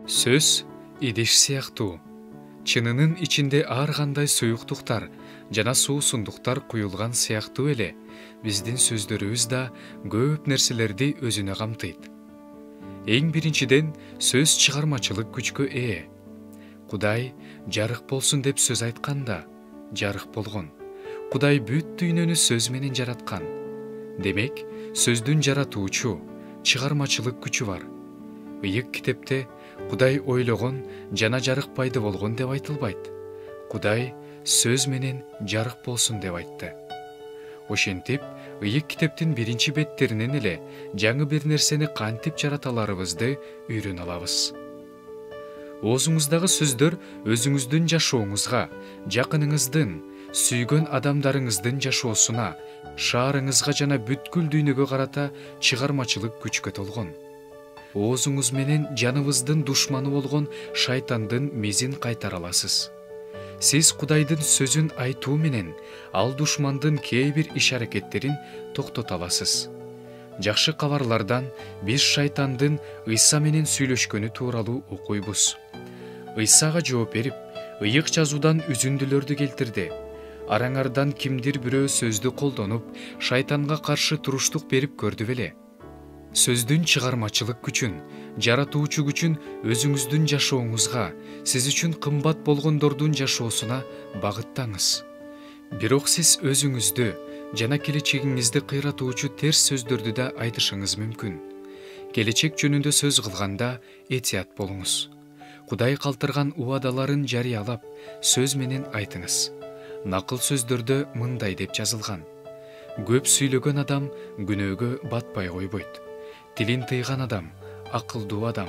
Сөз идиш сыяктуу. Чынынын ичинде ар кандай суюктуктар жана суусундуктар куюлган сыяктуу эле биздин сөздөрүбүз да көп нерселерди өзүнө камтыйт. Эң биринчиден сөз чыгармачылык күчкө ээ. Кудай жарык болсун деп сөз айтканда жарык болгон. Кудай бүт дүйнөнү сөз менен жараткан. Демек, сөздүн жаратуучу, чыгармачылык күчү бар. Ыйык китепте Кудай ойлогон жана жарык пайда болгон деп айтылбайт. Кудай сөз менен жарык болсун деп айтты. Ошентип, ыйык китептин биринчи беттеринен эле жаңы бир нерсени кантип жараталарыбызды үйрөнө алабыз. Оозуңуздагы сөздөр өзүңүздүн жашооңузга, жакыныңыздын, сүйгөн адамдарыңыздын жашоосуна, шаарыңызга жана бүткүл дүйнөгө карата чыгармачылык күчкө толгон. Оозуңуз менен жаныбыздын душманы болгон шайтандын мизин кайтара аласыз. Сиз Кудайдын сөзүн айтуу менен ал душмандын кээ бир иш-аракеттерин токтото аласыз. Жакшы кабарлардан биз шайтандын Ыйса менен сүйлөшкөнү тууралуу окуйбуз. Ыйсага жооп берип, ыйык жазуудан үзүндүлөрдү келтирди. Араңардан кимдир бирөө сөздү колдонуп, шайтанга каршы туруштук берип көрдү беле? Сөздүн чыгармачылык күчүн, жаратуучу күчүн өзүңүздүн жашооңузга, сиз үчүн кымбат болгондордун жашоосуна багыттаңыз. Бирок сиз өзүңүздү жана келечегиңизди кыйратуучу терс сөздөрдү да айтышыңыз мүмкүн. Келечек жөнүндө сөз кылганда этият болуңуз. Кудай калтырган убадаларын жарыялап, сөз менен айтыңыз. Накыл сөздөрдө мындай деп жазылган: көп сүйлөгөн адам күнөөгө батпай койбойт. Тилин тыйган адам акылдуу адам.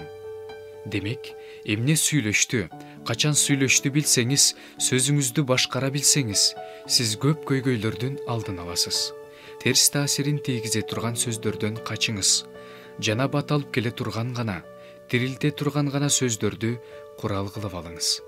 Демек, эмне сүйлөштү, качан сүйлөштү билсеңиз, сөзүңүздү башкара билсеңиз, сиз көп көйгөйлөрдүн алдын аласыз. Терс таасирин тийгизе турган сөздөрдөн качыңыз. Жана бат алып келе турган гана, тирилте турган гана сөздөрдү курал кылып алыңыз.